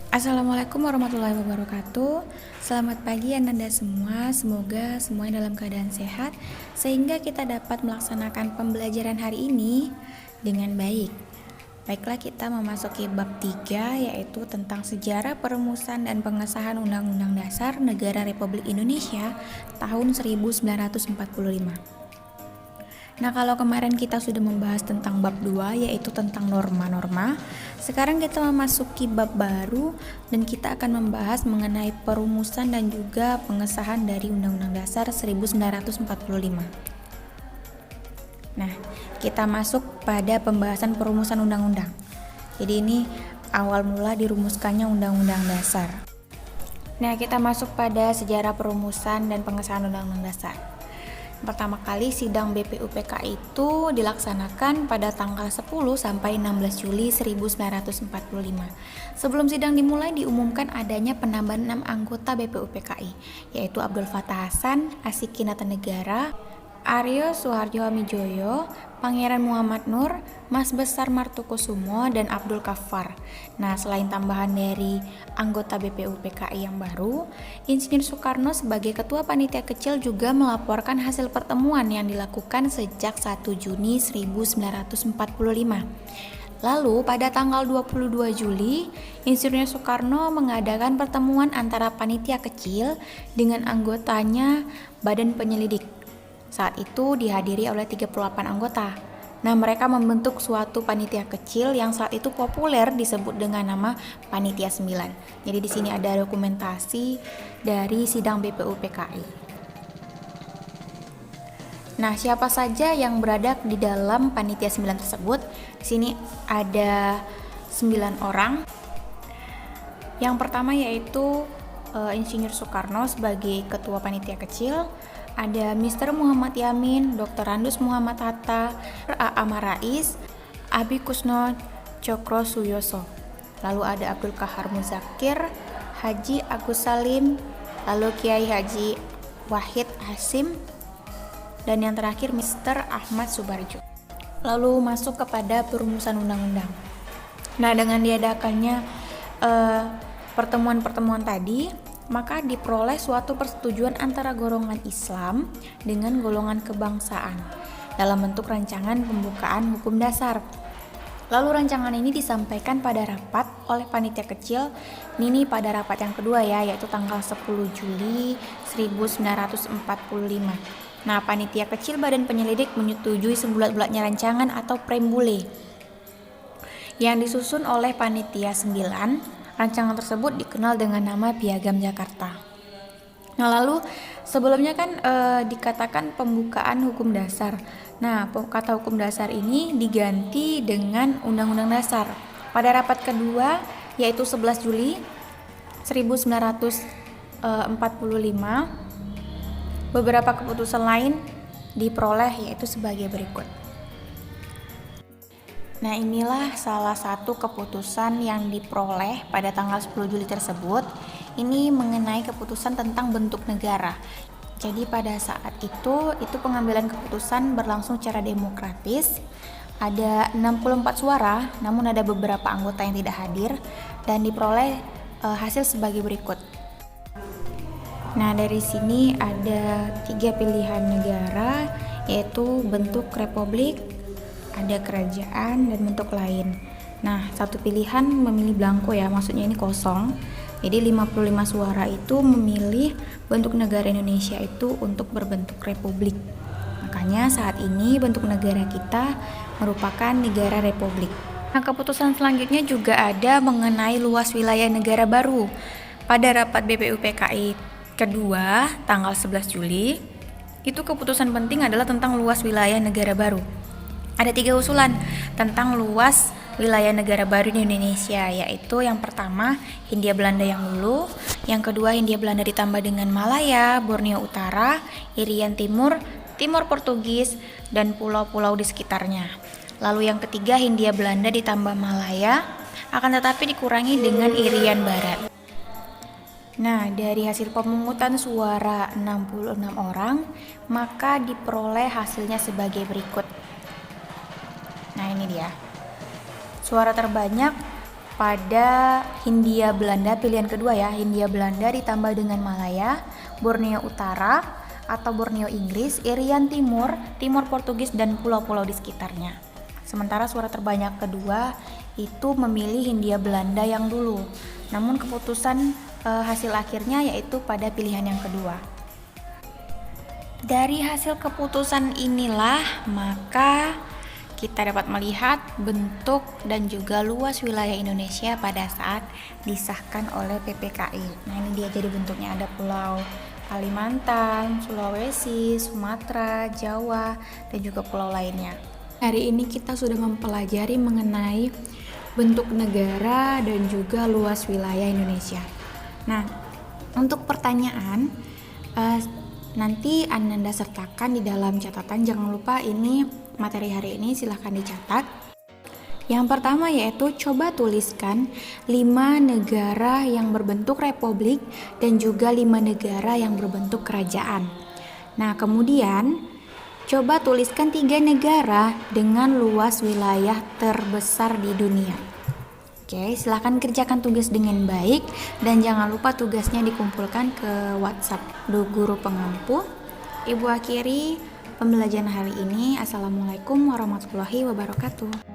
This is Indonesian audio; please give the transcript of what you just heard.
Assalamualaikum warahmatullahi wabarakatuh. Selamat pagi Ananda semua. Semoga semuanya dalam keadaan sehat sehingga kita dapat melaksanakan pembelajaran hari ini dengan baik. Baiklah, kita memasuki bab 3, yaitu tentang sejarah perumusan dan pengesahan Undang-Undang Dasar Negara Republik Indonesia tahun 1945. Nah, kalau kemarin kita sudah membahas tentang bab 2, yaitu tentang norma-norma, sekarang kita memasuki bab baru dan kita akan membahas mengenai perumusan dan juga pengesahan dari Undang-Undang Dasar 1945. Nah, kita masuk pada pembahasan perumusan undang-undang. Jadi ini awal mula dirumuskannya Undang-Undang Dasar. Nah, kita masuk pada sejarah perumusan dan pengesahan Undang-Undang Dasar. Pertama kali sidang BPUPK itu dilaksanakan pada tanggal 10 sampai 16 Juli 1945. Sebelum sidang dimulai diumumkan adanya penambahan 6 anggota BPUPKI, yaitu Abdul Fattah Hasan, Asiki Natanegara, Aryo Suharjo Hamijoyo, Pangeran Muhammad Nur, Mas Besar Martokusumo, dan Abdul Ghaffar. Nah, selain tambahan dari anggota BPUPKI yang baru, Insinyur Soekarno sebagai Ketua Panitia Kecil juga melaporkan hasil pertemuan yang dilakukan sejak 1 Juni 1945. Lalu pada tanggal 22 Juli, Insinyur Soekarno mengadakan pertemuan antara panitia kecil dengan anggotanya Badan Penyelidik. Saat itu dihadiri oleh 38 anggota. Nah, mereka membentuk suatu panitia kecil yang saat itu populer disebut dengan nama Panitia 9. Jadi di sini ada dokumentasi dari sidang BPUPKI. Nah, siapa saja yang berada di dalam Panitia 9 tersebut? Di sini ada 9 orang. Yang pertama yaitu Insinyur Soekarno sebagai Ketua Panitia Kecil. Ada Mr. Muhammad Yamin, Dr. Randus Muhammad Hatta, A.A. Rais, Abi Kusno Cokro Suyoso. Lalu ada Abdul Qahar Muzakir, Haji Agus Salim, lalu Kiai Haji Wahid Hasim, dan yang terakhir Mr. Ahmad Subarjo. Lalu masuk kepada perumusan undang-undang. Nah, dengan diadakannya pertemuan-pertemuan tadi, maka diperoleh suatu persetujuan antara golongan Islam dengan golongan kebangsaan dalam bentuk rancangan pembukaan hukum dasar. Lalu rancangan ini disampaikan pada rapat oleh panitia kecil ini pada rapat yang kedua yaitu tanggal 10 Juli 1945. Nah, panitia kecil Badan Penyelidik menyetujui sebulat-bulatnya rancangan atau preambule yang disusun oleh panitia 9. Rancangan tersebut dikenal dengan nama Piagam Jakarta. Nah, lalu sebelumnya kan dikatakan pembukaan hukum dasar. Nah, kata hukum dasar ini diganti dengan Undang-Undang Dasar. Pada rapat kedua yaitu 11 Juli 1945, beberapa keputusan lain diperoleh yaitu sebagai berikut. Nah, inilah salah satu keputusan yang diperoleh pada tanggal 10 Juli tersebut. Ini mengenai keputusan tentang bentuk negara. Jadi pada saat itu pengambilan keputusan berlangsung secara demokratis. Ada 64 suara, namun ada beberapa anggota yang tidak hadir dan diperoleh hasil sebagai berikut. Nah, dari sini ada 3 pilihan negara, yaitu bentuk republik, ada kerajaan, dan bentuk lain. Nah, satu pilihan memilih blanko maksudnya ini kosong. Jadi 55 suara itu memilih bentuk negara Indonesia itu untuk berbentuk republik. Makanya saat ini bentuk negara kita merupakan negara republik. Nah, keputusan selanjutnya juga ada mengenai luas wilayah negara baru. Pada rapat BPUPKI kedua tanggal 11 Juli, itu keputusan penting adalah tentang luas wilayah negara baru. Ada 3 usulan tentang luas wilayah negara baru di Indonesia, yaitu yang pertama Hindia Belanda yang dulu, yang kedua Hindia Belanda ditambah dengan Malaya, Borneo Utara, Irian Timur, Timor Portugis, dan pulau-pulau di sekitarnya. Lalu yang ketiga Hindia Belanda ditambah Malaya, akan tetapi dikurangi dengan Irian Barat. Nah, dari hasil pemungutan suara 66 orang, maka diperoleh hasilnya sebagai berikut. Nah, ini dia. Suara terbanyak pada Hindia Belanda pilihan kedua ya, Hindia Belanda ditambah dengan Malaya, Borneo Utara atau Borneo Inggris, Irian Timur, Timur Portugis dan pulau-pulau di sekitarnya. Sementara suara terbanyak kedua itu memilih Hindia Belanda yang dulu. Namun keputusan hasil akhirnya yaitu pada pilihan yang kedua. Dari hasil keputusan inilah maka kita dapat melihat bentuk dan juga luas wilayah Indonesia pada saat disahkan oleh PPKI. Nah, ini dia jadi bentuknya, ada Pulau Kalimantan, Sulawesi, Sumatera, Jawa, dan juga pulau lainnya. Hari ini kita sudah mempelajari mengenai bentuk negara dan juga luas wilayah Indonesia. Nah, untuk pertanyaan nanti Ananda sertakan di dalam catatan. Jangan lupa ini materi hari ini silahkan dicatat. Yang pertama yaitu coba tuliskan 5 negara yang berbentuk republik dan juga 5 negara yang berbentuk kerajaan. Nah, kemudian coba tuliskan 3 negara dengan luas wilayah terbesar di dunia. Oke, silahkan kerjakan tugas dengan baik dan jangan lupa tugasnya dikumpulkan ke WhatsApp Guru Pengampu. Ibu akhiri pembelajaran hari ini. Assalamualaikum warahmatullahi wabarakatuh.